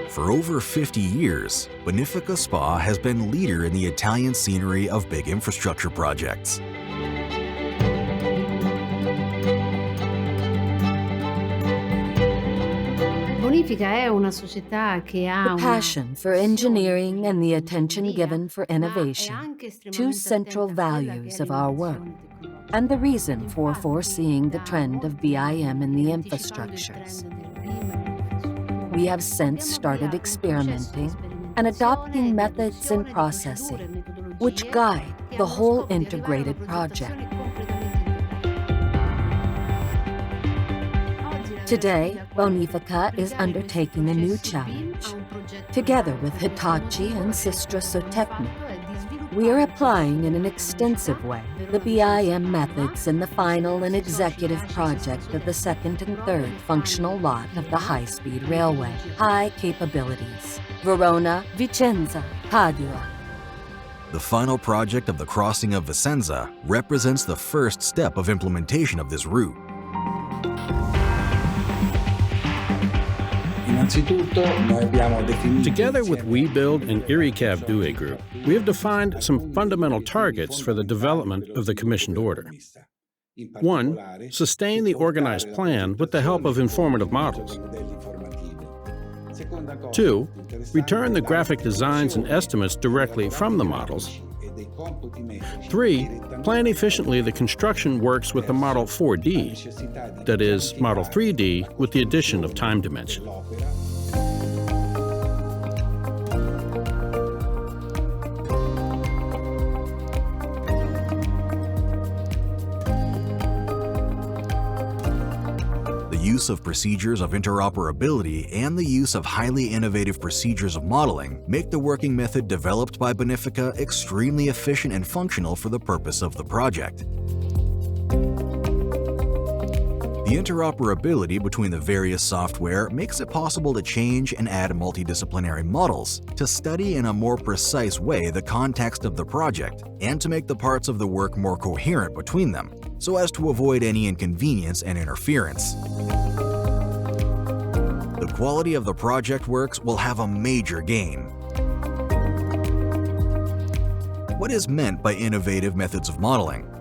For over 50 years, Bonifica S.p.A. has been leader in the Italian scenery of big infrastructure projects. The passion for engineering and the attention given for innovation, two central values of our work, and the reason for foreseeing the trend of BIM in the infrastructures. We have since started experimenting and adopting methods and processing which guide the whole integrated project. Today, Bonifica is undertaking a new challenge. Together with Hitachi and Sistra Zootechnic, we are applying in an extensive way the BIM methods in the final and executive project of the second and third functional lot of the high-speed railway, high capabilities, Verona, Vicenza, Padua. The final project of the crossing of Vicenza represents the first step of implementation of this route. Together with WeBuild and IRICAV2 group, we have defined some fundamental targets for the development of the commissioned order. 1. Sustain the organized plan with the help of informative models. 2. Return the graphic designs and estimates directly from the models. 3. Plan efficiently the construction works with the Model 4D, that is, Model 3D with the addition of time dimension. The use of procedures of interoperability and the use of highly innovative procedures of modeling make the working method developed by Bonifica extremely efficient and functional for the purpose of the project. The interoperability between the various software makes it possible to change and add multidisciplinary models, to study in a more precise way the context of the project, and to make the parts of the work more coherent between them, so as to avoid any inconvenience and interference. The quality of the project works will have a major gain. What is meant by innovative methods of modeling?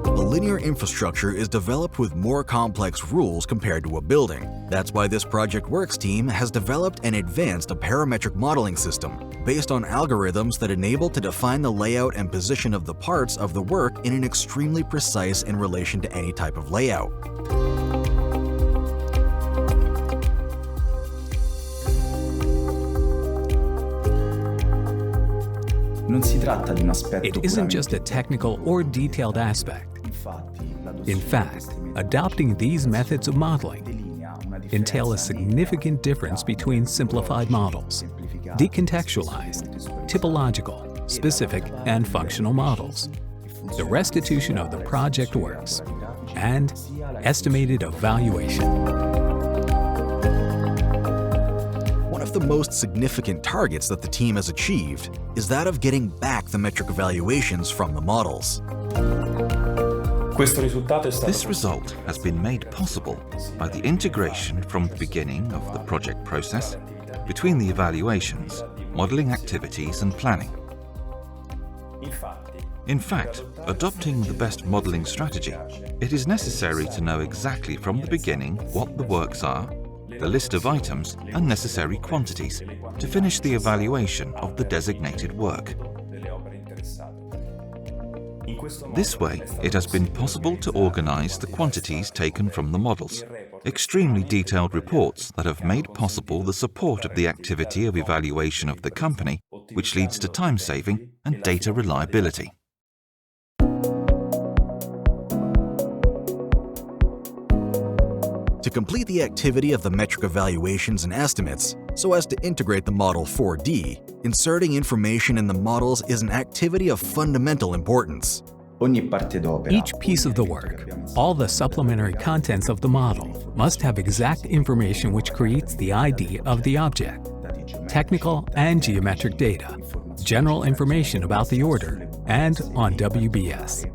A linear infrastructure is developed with more complex rules compared to a building. That's why this Project Works team has developed and advanced a parametric modeling system based on algorithms that enable to define the layout and position of the parts of the work in an extremely precise in relation to any type of layout. It isn't just a technical or detailed aspect. In fact, adopting these methods of modeling entail a significant difference between simplified models, decontextualized, typological, specific, and functional models, the restitution of the project works, and estimated evaluation. One of the most significant targets that the team has achieved is that of getting back the metric evaluations from the models. This result has been made possible by the integration from the beginning of the project process between the evaluations, modeling activities and planning. In fact, adopting the best modeling strategy, it is necessary to know exactly from the beginning what the works are, the list of items and necessary quantities to finish the evaluation of the designated work. This way, it has been possible to organize the quantities taken from the models, extremely detailed reports that have made possible the support of the activity of evaluation of the company, which leads to time saving and data reliability. To complete the activity of the metric evaluations and estimates, so as to integrate the Model 4D, inserting information in the models is an activity of fundamental importance. Each piece of the work, all the supplementary contents of the model, must have exact information which creates the ID of the object, technical and geometric data, general information about the order, and on WBS.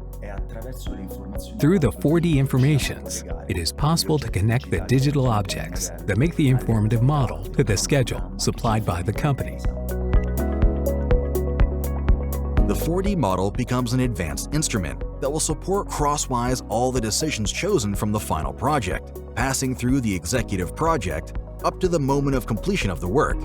Through the 4D informations, it is possible to connect the digital objects that make the informative model to the schedule supplied by the company. The 4D model becomes an advanced instrument that will support crosswise all the decisions chosen from the final project, passing through the executive project up to the moment of completion of the work.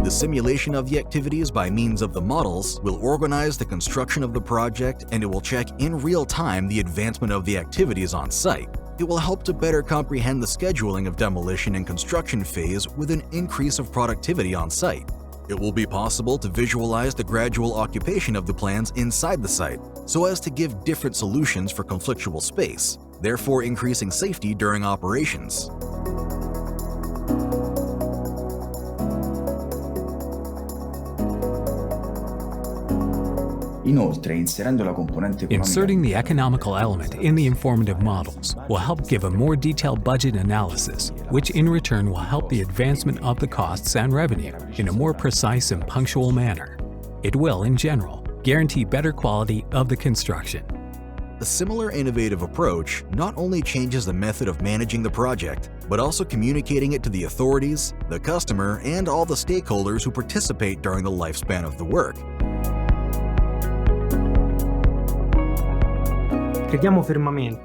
The simulation of the activities by means of the models will organize the construction of the project, and it will check in real time the advancement of the activities on site. It will help to better comprehend the scheduling of demolition and construction phase with an increase of productivity on site. It will be possible to visualize the gradual occupation of the plans inside the site, so as to give different solutions for conflictual space, therefore increasing safety during operations. Inserting the economical element in the informative models will help give a more detailed budget analysis, which in return will help the advancement of the costs and revenue in a more precise and punctual manner. It will, in general, guarantee better quality of the construction. A similar innovative approach not only changes the method of managing the project, but also communicating it to the authorities, the customer, and all the stakeholders who participate during the lifespan of the work.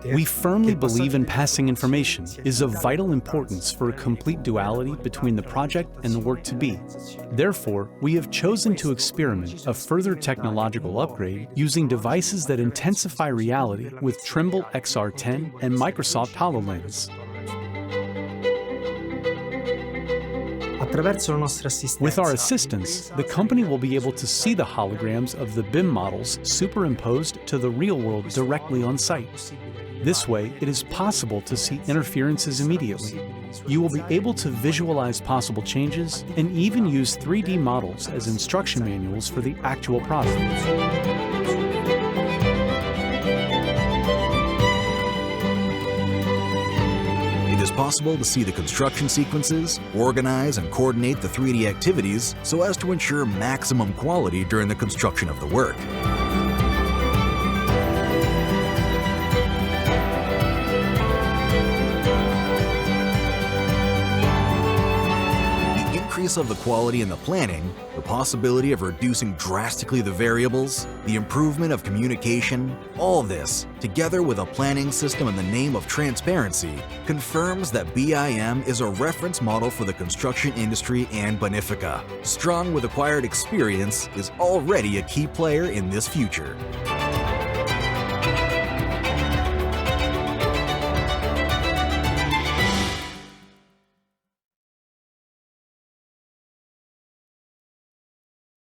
We firmly believe in passing information is of vital importance for a complete duality between the project and the work to be. Therefore, we have chosen to experiment a further technological upgrade using devices that intensify reality with Trimble XR10 and Microsoft HoloLens. With our assistance, the company will be able to see the holograms of the BIM models superimposed to the real world directly on site. This way, it is possible to see interferences immediately. You will be able to visualize possible changes and even use 3D models as instruction manuals for the actual product. It is possible to see the construction sequences, organize and coordinate the 3D activities so as to ensure maximum quality during the construction of the work. The increase of the quality in the planning, the possibility of reducing drastically the variables, the improvement of communication, all this, together with a planning system in the name of transparency, confirms that BIM is a reference model for the construction industry, and Bonifica, strong with acquired experience, is already a key player in this future.